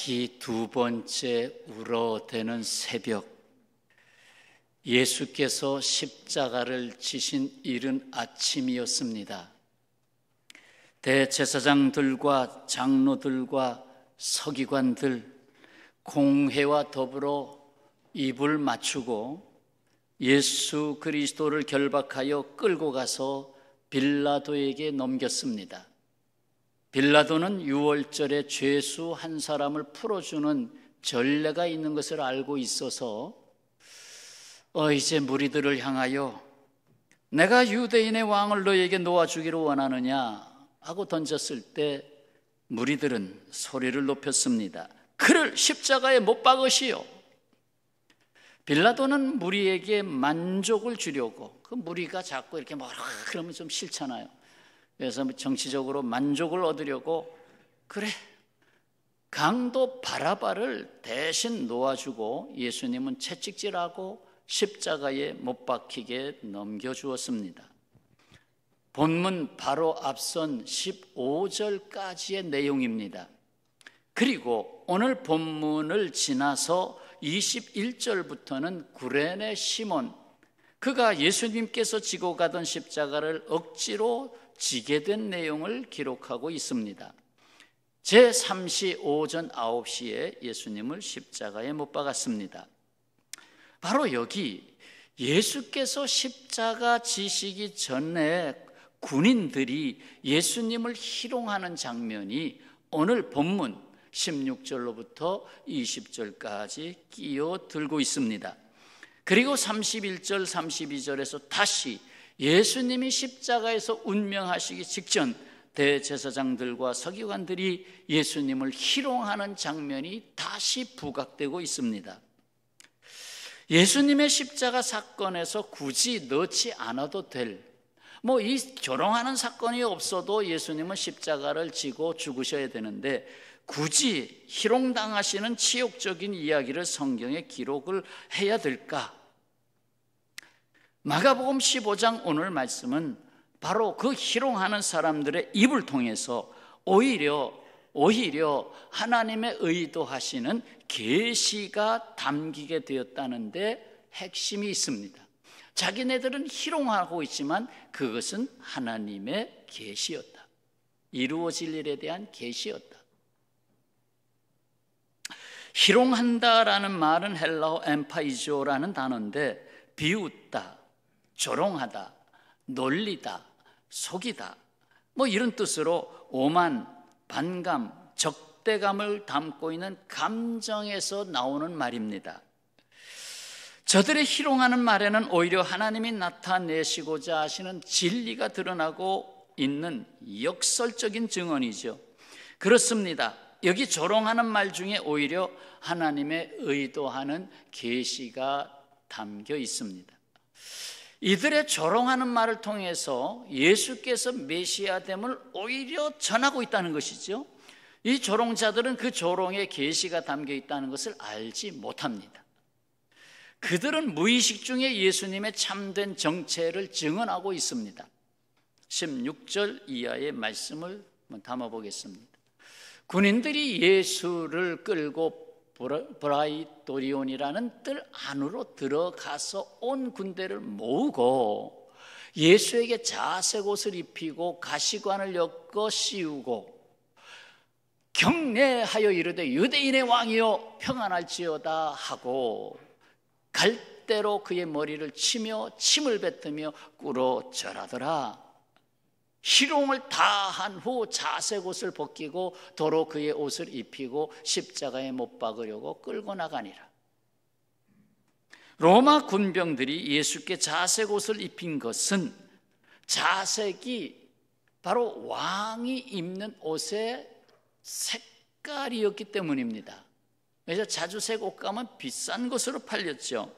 자기 두 번째 울어대는 새벽, 예수께서 십자가를 지신 이른 아침이었습니다. 대제사장들과 장로들과 서기관들, 공회와 더불어 입을 맞추고 예수 그리스도를 결박하여 끌고 가서 빌라도에게 넘겼습니다. 빌라도는 유월절에 죄수 한 사람을 풀어주는 전례가 있는 것을 알고 있어서 이제 무리들을 향하여 내가 유대인의 왕을 너에게 놓아주기를 원하느냐 하고 던졌을 때 무리들은 소리를 높였습니다. 그를 십자가에 못 박으시오. 빌라도는 무리에게 만족을 주려고, 그 무리가 자꾸 이렇게 뭐라 그러면 좀 싫잖아요. 그래서 정치적으로 만족을 얻으려고, 그래, 강도 바라바를 대신 놓아주고 예수님은 채찍질하고 십자가에 못 박히게 넘겨주었습니다. 본문 바로 앞선 15절까지의 내용입니다. 그리고 오늘 본문을 지나서 21절부터는 구레네 시몬, 그가 예수님께서 지고 가던 십자가를 억지로 지게 된 내용을 기록하고 있습니다. 제3시 오전 9시에 예수님을 십자가에 못 박았습니다. 바로 여기 예수께서 십자가 지시기 전에 군인들이 예수님을 희롱하는 장면이 오늘 본문 16절로부터 20절까지 끼어들고 있습니다. 그리고 31절, 32절에서 다시 예수님이 십자가에서 운명하시기 직전 대제사장들과 서기관들이 예수님을 희롱하는 장면이 다시 부각되고 있습니다. 예수님의 십자가 사건에서 굳이 넣지 않아도 될, 이 조롱하는 사건이 없어도 예수님은 십자가를 지고 죽으셔야 되는데 굳이 희롱당하시는 치욕적인 이야기를 성경에 기록을 해야 될까? 마가복음 15장 오늘 말씀은 바로 그 희롱하는 사람들의 입을 통해서 오히려 하나님의 의도하시는 계시가 담기게 되었다는데 핵심이 있습니다. 자기네들은 희롱하고 있지만 그것은 하나님의 계시였다. 이루어질 일에 대한 계시였다. 희롱한다라는 말은 헬라어 엠파이조라는 단어인데 비웃다, 조롱하다, 놀리다, 속이다, 이런 뜻으로 오만, 반감, 적대감을 담고 있는 감정에서 나오는 말입니다. 저들의 희롱하는 말에는 오히려 하나님이 나타내시고자 하시는 진리가 드러나고 있는 역설적인 증언이죠. 그렇습니다. 여기 조롱하는 말 중에 오히려 하나님의 의도하는 계시가 담겨 있습니다. 이들의 조롱하는 말을 통해서 예수께서 메시아됨을 오히려 전하고 있다는 것이죠. 이 조롱자들은 그 조롱의 계시가 담겨 있다는 것을 알지 못합니다. 그들은 무의식 중에 예수님의 참된 정체를 증언하고 있습니다. 16절 이하의 말씀을 한번 담아보겠습니다. 군인들이 예수를 끌고 브라이도리온이라는 뜰 안으로 들어가서 온 군대를 모으고 예수에게 자색 옷을 입히고 가시관을 엮어 씌우고 경례하여 이르되 유대인의 왕이여 평안할지어다 하고 갈대로 그의 머리를 치며 침을 뱉으며 꿇어 절하더라. 희롱을 다한 후 자색 옷을 벗기고 도로 그의 옷을 입히고 십자가에 못 박으려고 끌고 나가니라. 로마 군병들이 예수께 자색 옷을 입힌 것은 자색이 바로 왕이 입는 옷의 색깔이었기 때문입니다. 그래서 자주색 옷감은 비싼 것으로 팔렸죠.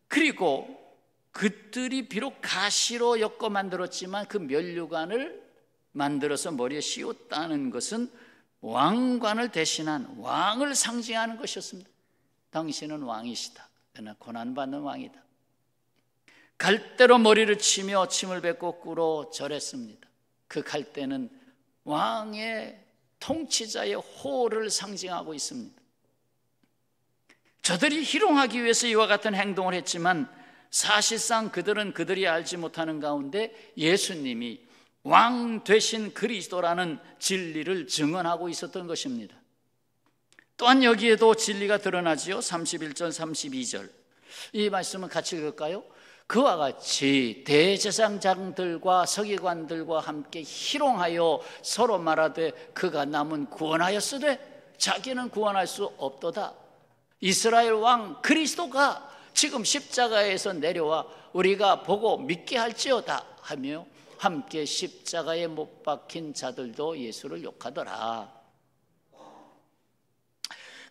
그리고 그들이 비록 가시로 엮어 만들었지만 그 면류관을 만들어서 머리에 씌웠다는 것은 왕관을 대신한 왕을 상징하는 것이었습니다. 당신은 왕이시다. 그러나 고난받는 왕이다. 갈대로 머리를 치며 침을 뱉고 꿇어 절했습니다. 그 갈대는 왕의 통치자의 호를 상징하고 있습니다. 저들이 희롱하기 위해서 이와 같은 행동을 했지만 사실상 그들은 그들이 알지 못하는 가운데 예수님이 왕 되신 그리스도라는 진리를 증언하고 있었던 것입니다. 또한 여기에도 진리가 드러나지요. 31절 32절 이 말씀은 같이 읽을까요? 그와 같이 대제사장들과 서기관들과 함께 희롱하여 서로 말하되 그가 남은 구원하였으되 자기는 구원할 수 없도다. 이스라엘 왕 그리스도가 지금 십자가에서 내려와 우리가 보고 믿게 할지어다 하며 함께 십자가에 못 박힌 자들도 예수를 욕하더라.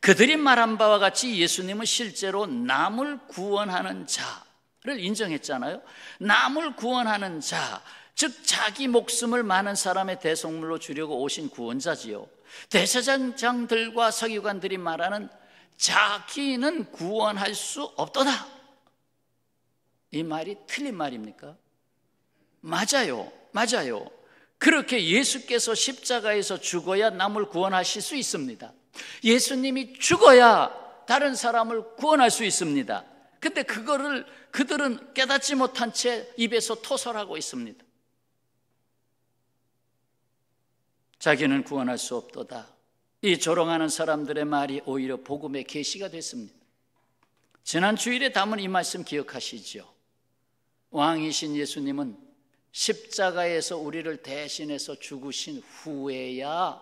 그들이 말한 바와 같이 예수님은 실제로 남을 구원하는 자를 인정했잖아요. 남을 구원하는 자, 즉 자기 목숨을 많은 사람의 대속물로 주려고 오신 구원자지요. 대제사장들과 서기관들이 말하는 자기는 구원할 수 없도다, 이 말이 틀린 말입니까? 맞아요. 그렇게 예수께서 십자가에서 죽어야 남을 구원하실 수 있습니다. 예수님이 죽어야 다른 사람을 구원할 수 있습니다. 근데 그거를 그들은 깨닫지 못한 채 입에서 토설하고 있습니다. 자기는 구원할 수 없도다. 이 조롱하는 사람들의 말이 오히려 복음의 계시가 됐습니다. 지난 주일에 담은 이 말씀 기억하시죠? 왕이신 예수님은 십자가에서 우리를 대신해서 죽으신 후에야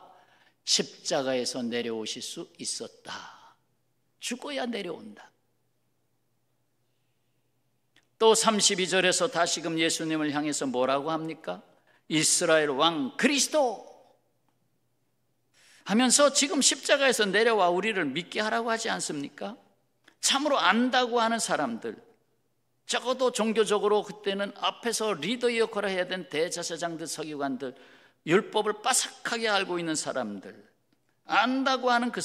십자가에서 내려오실 수 있었다. 죽어야 내려온다. 또 32절에서 다시금 예수님을 향해서 뭐라고 합니까? 이스라엘 왕 그리스도 하면서 지금 십자가에서 내려와 우리를 믿게 하라고 하지 않습니까? 참으로 안다고 하는 사람들, 적어도 종교적으로 그때는 앞에서 리더 역할을 해야 된 대제사장들, 서기관들, 율법을 빠삭하게 알고 있는 사람들, 안다고 하는 그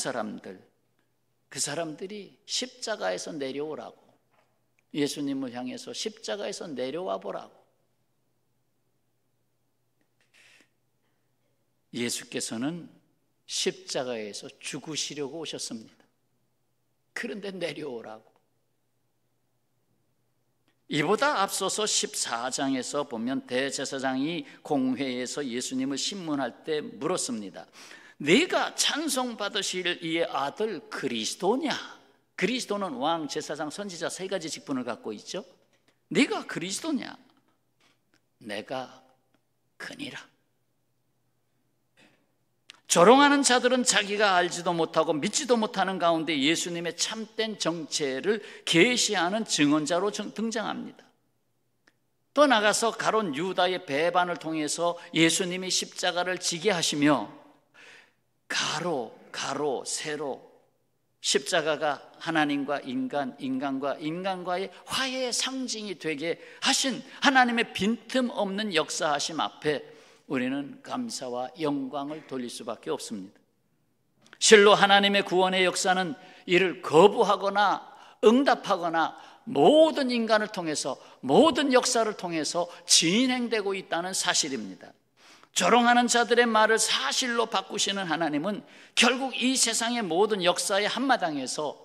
사람들이 십자가에서 내려오라고, 예수님을 향해서 십자가에서 내려와 보라고. 예수께서는 십자가에서 죽으시려고 오셨습니다. 그런데 내려오라고. 이보다 앞서서 14장에서 보면 대제사장이 공회에서 예수님을 신문할 때 물었습니다. 네가 찬송받으실 이의 아들 그리스도냐? 그리스도는 왕, 제사장, 선지자 세 가지 직분을 갖고 있죠. 네가 그리스도냐? 내가 그니라. 조롱하는 자들은 자기가 알지도 못하고 믿지도 못하는 가운데 예수님의 참된 정체를 계시하는 증언자로 등장합니다. 또 나가서 가룟 유다의 배반을 통해서 예수님이 십자가를 지게 하시며 가로, 세로 십자가가 하나님과 인간과 인간과의 화해의 상징이 되게 하신 하나님의 빈틈없는 역사하심 앞에 우리는 감사와 영광을 돌릴 수밖에 없습니다. 실로 하나님의 구원의 역사는 이를 거부하거나 응답하거나 모든 인간을 통해서, 모든 역사를 통해서 진행되고 있다는 사실입니다. 조롱하는 자들의 말을 사실로 바꾸시는 하나님은 결국 이 세상의 모든 역사의 한마당에서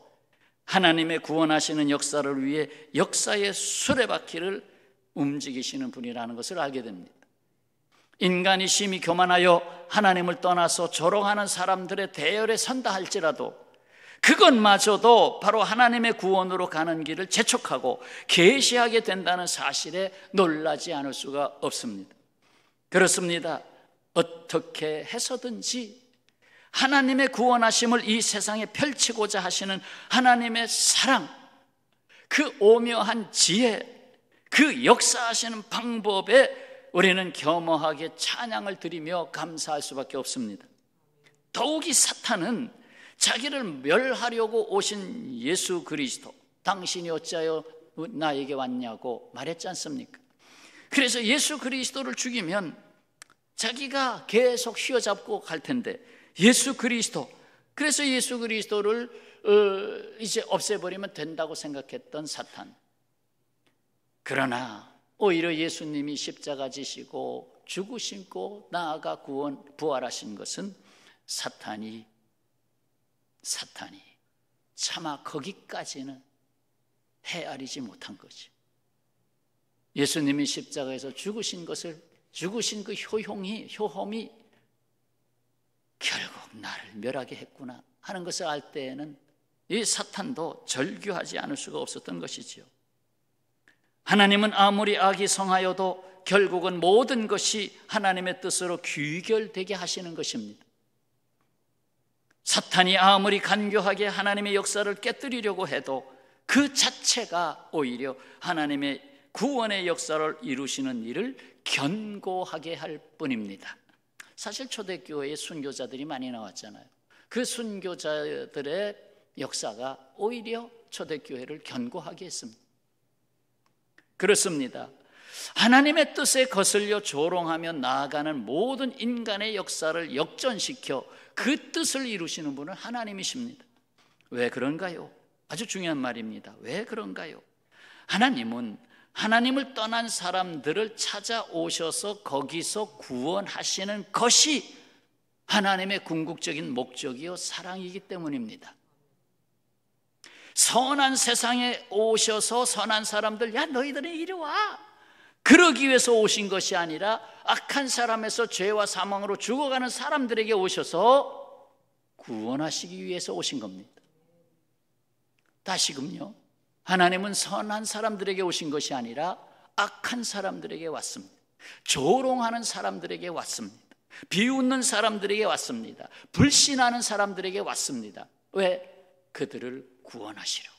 하나님의 구원하시는 역사를 위해 역사의 수레바퀴를 움직이시는 분이라는 것을 알게 됩니다. 인간이 심히 교만하여 하나님을 떠나서 조롱하는 사람들의 대열에 선다 할지라도 그것마저도 바로 하나님의 구원으로 가는 길을 재촉하고 계시하게 된다는 사실에 놀라지 않을 수가 없습니다. 그렇습니다. 어떻게 해서든지 하나님의 구원하심을 이 세상에 펼치고자 하시는 하나님의 사랑, 그 오묘한 지혜, 그 역사하시는 방법에 우리는 겸허하게 찬양을 드리며 감사할 수밖에 없습니다. 더욱이 사탄은 자기를 멸하려고 오신 예수 그리스도, 당신이 어찌하여 나에게 왔냐고 말했지 않습니까? 그래서 예수 그리스도를 죽이면 자기가 계속 휘어잡고 갈 텐데 그래서 예수 그리스도를 이제 없애버리면 된다고 생각했던 사탄. 그러나 오히려 예수님이 십자가 지시고 죽으시고 나아가 부활하신 것은 사탄이 차마 거기까지는 헤아리지 못한 거지. 예수님이 십자가에서 죽으신 그 효험이 결국 나를 멸하게 했구나 하는 것을 알 때에는 이 사탄도 절규하지 않을 수가 없었던 것이지요. 하나님은 아무리 악이 성하여도 결국은 모든 것이 하나님의 뜻으로 귀결되게 하시는 것입니다. 사탄이 아무리 간교하게 하나님의 역사를 깨뜨리려고 해도 그 자체가 오히려 하나님의 구원의 역사를 이루시는 일을 견고하게 할 뿐입니다. 사실 초대교회에 순교자들이 많이 나왔잖아요. 그 순교자들의 역사가 오히려 초대교회를 견고하게 했습니다. 그렇습니다. 하나님의 뜻에 거슬려 조롱하며 나아가는 모든 인간의 역사를 역전시켜 그 뜻을 이루시는 분은 하나님이십니다. 왜 그런가요? 아주 중요한 말입니다. 왜 그런가요? 하나님은 하나님을 떠난 사람들을 찾아오셔서 거기서 구원하시는 것이 하나님의 궁극적인 목적이요 사랑이기 때문입니다. 선한 세상에 오셔서 선한 사람들, 야 너희들은 이리 와, 그러기 위해서 오신 것이 아니라 악한 사람에서 죄와 사망으로 죽어가는 사람들에게 오셔서 구원하시기 위해서 오신 겁니다. 다시금요, 하나님은 선한 사람들에게 오신 것이 아니라 악한 사람들에게 왔습니다. 조롱하는 사람들에게 왔습니다. 비웃는 사람들에게 왔습니다. 불신하는 사람들에게 왔습니다. 왜? 그들을 구원하시려고.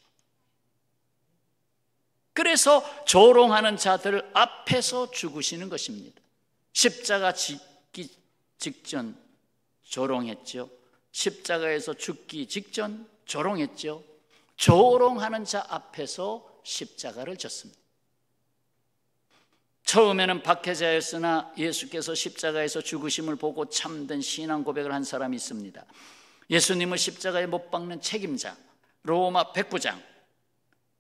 그래서 조롱하는 자들 앞에서 죽으시는 것입니다. 십자가 짓기 직전 조롱했죠. 십자가에서 죽기 직전 조롱했죠. 조롱하는 자 앞에서 십자가를 졌습니다. 처음에는 박해자였으나 예수께서 십자가에서 죽으심을 보고 참된 신앙 고백을 한 사람이 있습니다. 예수님을 십자가에 못 박는 책임자, 로마 백부장.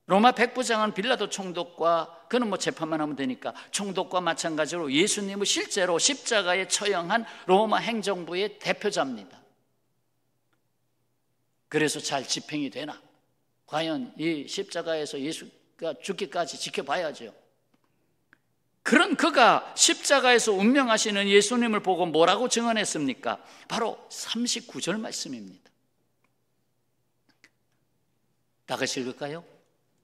로마 백부장은 빌라도 총독과, 그는 재판만 하면 되니까 총독과 마찬가지로 예수님을 실제로 십자가에 처형한 로마 행정부의 대표자입니다. 그래서 잘 집행이 되나? 과연 이 십자가에서 예수가 죽기까지 지켜봐야죠. 그런 그가 십자가에서 운명하시는 예수님을 보고 뭐라고 증언했습니까? 바로 39절 말씀입니다. 다 같이 읽을까요?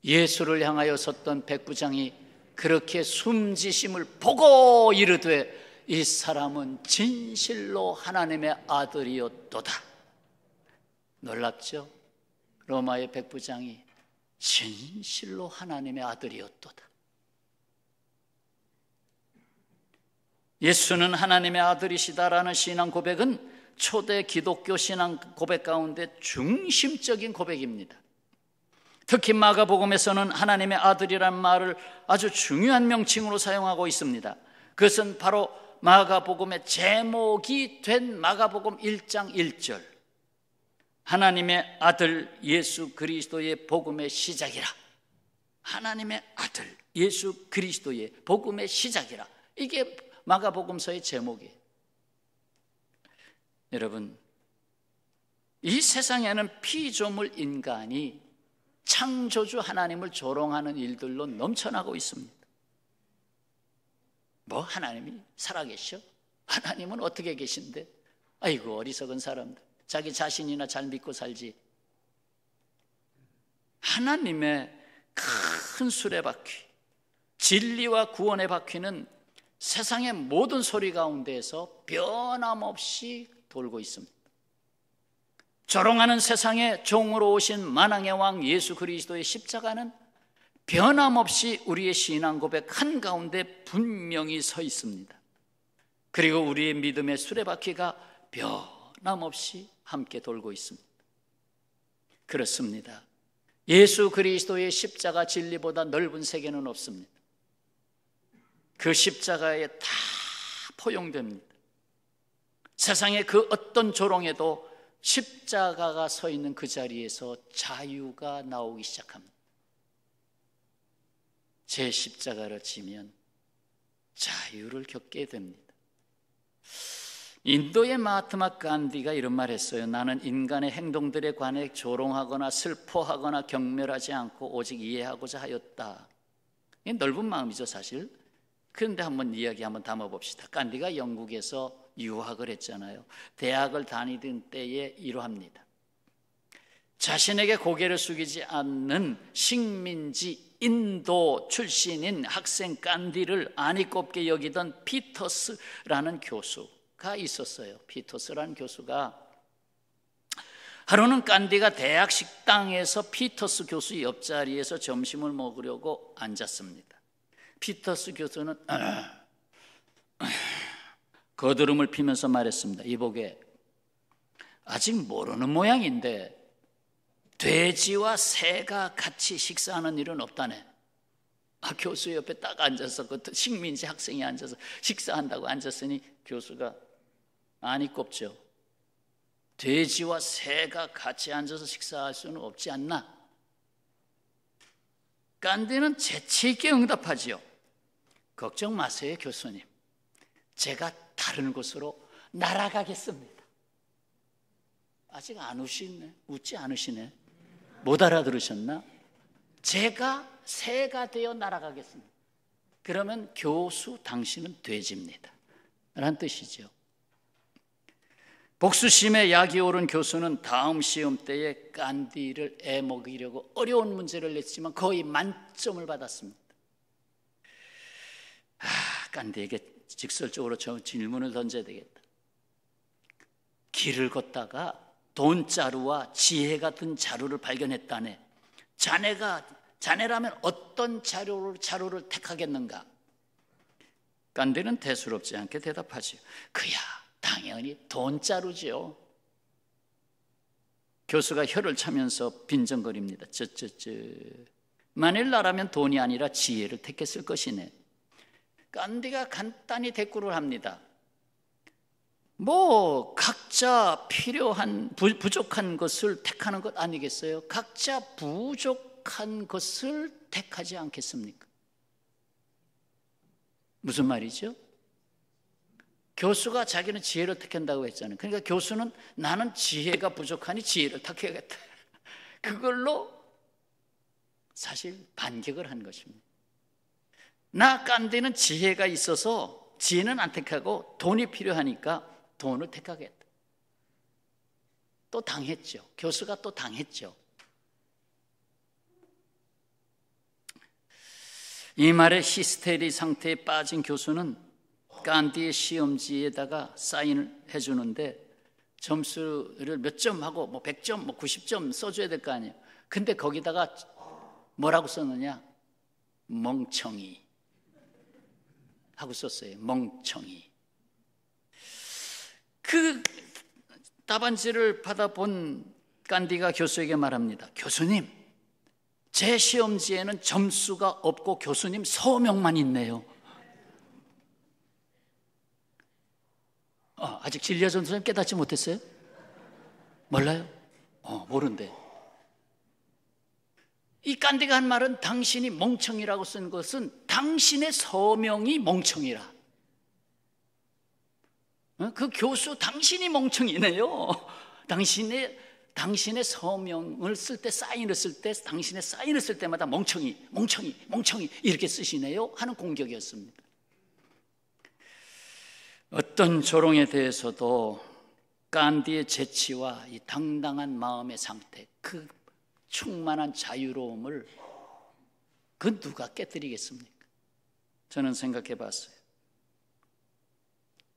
예수를 향하여 섰던 백부장이 그렇게 숨지심을 보고 이르되 이 사람은 진실로 하나님의 아들이었도다. 놀랍죠? 로마의 백부장이 진실로 하나님의 아들이었도다. 예수는 하나님의 아들이시다라는 신앙 고백은 초대 기독교 신앙 고백 가운데 중심적인 고백입니다. 특히 마가복음에서는 하나님의 아들이라는 말을 아주 중요한 명칭으로 사용하고 있습니다. 그것은 바로 마가복음의 제목이 된 마가복음 1장 1절, 하나님의 아들 예수 그리스도의 복음의 시작이라. 하나님의 아들 예수 그리스도의 복음의 시작이라. 이게 마가복음서의 제목이에요. 여러분, 이 세상에는 피조물 인간이 창조주 하나님을 조롱하는 일들로 넘쳐나고 있습니다. 하나님이 살아계셔? 하나님은 어떻게 계신데? 아이고 어리석은 사람들, 자기 자신이나 잘 믿고 살지. 하나님의 큰 수레바퀴, 진리와 구원의 바퀴는 세상의 모든 소리 가운데에서 변함없이 돌고 있습니다. 조롱하는 세상에 종으로 오신 만왕의 왕 예수 그리스도의 십자가는 변함없이 우리의 신앙 고백 한가운데 분명히 서 있습니다. 그리고 우리의 믿음의 수레바퀴가 변함없이 함께 돌고 있습니다. 그렇습니다. 예수 그리스도의 십자가 진리보다 넓은 세계는 없습니다. 그 십자가에 다 포용됩니다. 세상의 그 어떤 조롱에도 십자가가 서 있는 그 자리에서 자유가 나오기 시작합니다. 제 십자가를 지면 자유를 겪게 됩니다. 인도의 마하트마 간디가 이런 말 했어요. 나는 인간의 행동들에 관해 조롱하거나 슬퍼하거나 경멸하지 않고 오직 이해하고자 하였다. 이게 넓은 마음이죠, 사실. 그런데 한번 이야기 한번 담아봅시다. 간디가 영국에서 유학을 했잖아요. 대학을 다니던 때에 이러합니다. 자신에게 고개를 숙이지 않는 식민지 인도 출신인 학생 간디를 안이 꼽게 여기던 피터스라는 교수가 있었어요. 피터스라는 교수가 하루는 간디가 대학 식당에서 피터스 교수 옆자리에서 점심을 먹으려고 앉았습니다. 피터스 교수는 거드름을 피면서 말했습니다. 이보게, 아직 모르는 모양인데 돼지와 새가 같이 식사하는 일은 없다네. 교수 옆에 딱 앉아서 그 식민지 학생이 앉아서 식사한다고 앉았으니 교수가 안이 꼽죠. 돼지와 새가 같이 앉아서 식사할 수는 없지 않나? 간디는 재치 있게 응답하지요. 걱정 마세요, 교수님. 제가 다른 곳으로 날아가겠습니다. 아직 안 우시네. 웃지 않으시네. 못 알아들으셨나? 제가 새가 되어 날아가겠습니다. 그러면 교수, 당신은 돼지입니다 라는 뜻이죠. 복수심에 약이 오른 교수는 다음 시험 때에 간디를 애먹이려고 어려운 문제를 냈지만 거의 만점을 받았습니다. 간디에게 직설적으로 저 질문을 던져야 되겠다. 길을 걷다가 돈자루와 지혜 같은 자루를 발견했다네. 자네라면 어떤 자루를 택하겠는가? 간디는 대수롭지 않게 대답하지요. 그야 당연히 돈자루지요. 교수가 혀를 차면서 빈정거립니다. 만일 나라면 돈이 아니라 지혜를 택했을 것이네. 간디가 간단히 대꾸를 합니다. 각자 필요한 부족한 것을 택하는 것 아니겠어요? 각자 부족한 것을 택하지 않겠습니까? 무슨 말이죠? 교수가 자기는 지혜를 택한다고 했잖아요. 그러니까 교수는 나는 지혜가 부족하니 지혜를 택해야겠다. 그걸로 사실 반격을 한 것입니다. 나 간디는 지혜가 있어서 지혜는 안 택하고 돈이 필요하니까 돈을 택하겠다. 또 당했죠. 교수가 또 당했죠. 이 말에 히스테리 상태에 빠진 교수는 간디의 시험지에다가 사인을 해주는데 점수를 몇 점 하고 100점, 90점 써줘야 될 거 아니에요. 근데 거기다가 뭐라고 썼느냐? 멍청이 하고 썼어요. 멍청이. 그 답안지를 받아본 간디가 교수에게 말합니다. 교수님, 제 시험지에는 점수가 없고 교수님 서명만 있네요. 아직 진리아 전도사님 깨닫지 못했어요? 몰라요? 모른대. 이 간디가 한 말은 당신이 멍청이라고 쓴 것은 당신의 서명이 멍청이라. 그 교수 당신이 멍청이네요. 당신의 서명을 쓸 때, 사인을 쓸 때, 당신의 사인을 쓸 때마다 멍청이 이렇게 쓰시네요 하는 공격이었습니다. 어떤 조롱에 대해서도 간디의 재치와 이 당당한 마음의 상태, 그 충만한 자유로움을 그 누가 깨뜨리겠습니까? 저는 생각해 봤어요.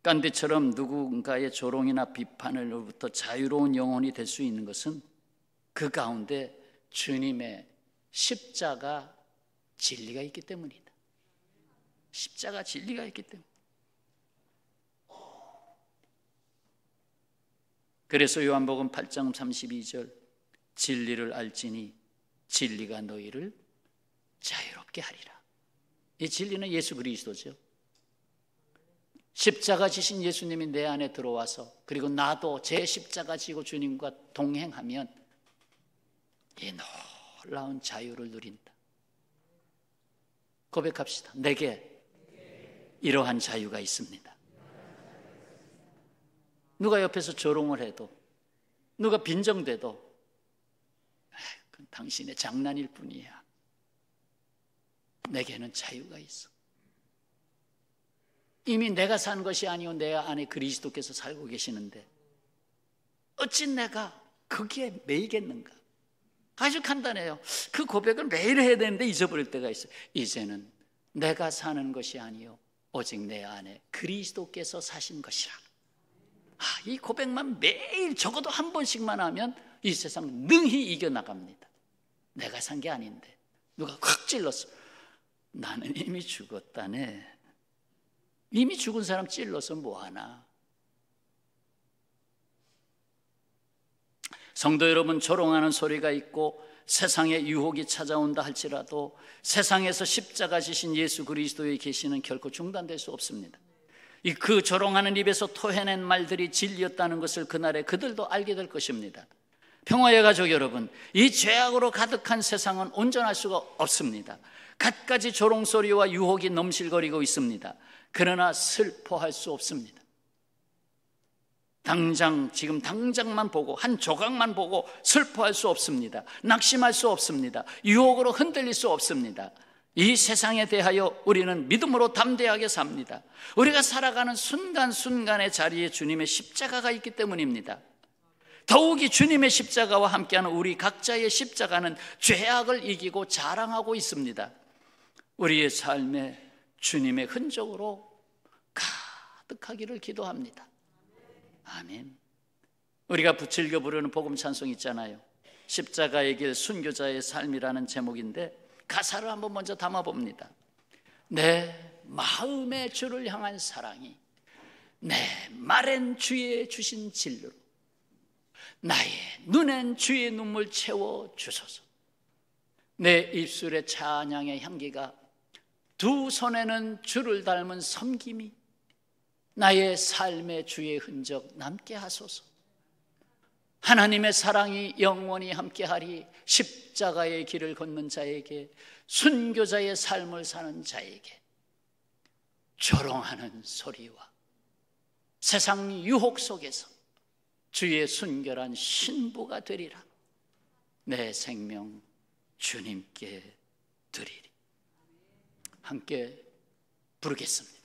간디처럼 누군가의 조롱이나 비판으로부터 자유로운 영혼이 될 수 있는 것은 그 가운데 주님의 십자가 진리가 있기 때문이다. 십자가 진리가 있기 때문에. 그래서 요한복음 8장 32절 진리를 알지니 진리가 너희를 자유롭게 하리라. 이 진리는 예수 그리스도죠. 십자가 지신 예수님이 내 안에 들어와서 그리고 나도 제 십자가 지고 주님과 동행하면 이 놀라운 자유를 누린다. 고백합시다. 내게 이러한 자유가 있습니다. 누가 옆에서 조롱을 해도, 누가 빈정대도 그건 당신의 장난일 뿐이야. 내게는 자유가 있어. 이미 내가 산 것이 아니오 내 안에 그리스도께서 살고 계시는데 어찌 내가 거기에 매이겠는가? 아주 간단해요. 그 고백을 매일 해야 되는데 잊어버릴 때가 있어요. 이제는 내가 사는 것이 아니요 오직 내 안에 그리스도께서 사신 것이라. 이 고백만 매일 적어도 한 번씩만 하면 이 세상 능히 이겨나갑니다. 내가 산 게 아닌데 누가 확 찔렀어. 나는 이미 죽었다네. 이미 죽은 사람 찔러서 뭐하나. 성도 여러분, 조롱하는 소리가 있고 세상에 유혹이 찾아온다 할지라도 세상에서 십자가 지신 예수 그리스도에 계시는 결코 중단될 수 없습니다. 그 조롱하는 입에서 토해낸 말들이 진리였다는 것을 그날에 그들도 알게 될 것입니다. 평화의 가족 여러분, 이 죄악으로 가득한 세상은 온전할 수가 없습니다. 갖가지 조롱소리와 유혹이 넘실거리고 있습니다. 그러나 슬퍼할 수 없습니다. 지금 당장만 보고 한 조각만 보고 슬퍼할 수 없습니다. 낙심할 수 없습니다. 유혹으로 흔들릴 수 없습니다. 이 세상에 대하여 우리는 믿음으로 담대하게 삽니다. 우리가 살아가는 순간순간의 자리에 주님의 십자가가 있기 때문입니다. 더욱이 주님의 십자가와 함께하는 우리 각자의 십자가는 죄악을 이기고 자랑하고 있습니다. 우리의 삶에 주님의 흔적으로 가득하기를 기도합니다. 아멘. 우리가 즐겨 부르는 복음 찬송 있잖아요. 십자가의 길 순교자의 삶이라는 제목인데 가사를 한번 먼저 담아봅니다. 내 마음의 주를 향한 사랑이 내 말엔 주의 주신 진리로 나의 눈엔 주의 눈물 채워 주소서. 내 입술의 찬양의 향기가 두 손에는 주를 닮은 섬김이 나의 삶의 주의 흔적 남게 하소서. 하나님의 사랑이 영원히 함께하리. 십자가의 길을 걷는 자에게, 순교자의 삶을 사는 자에게 조롱하는 소리와 세상 유혹 속에서 주의 순결한 신부가 되리라. 내 생명 주님께 드리리. 함께 부르겠습니다.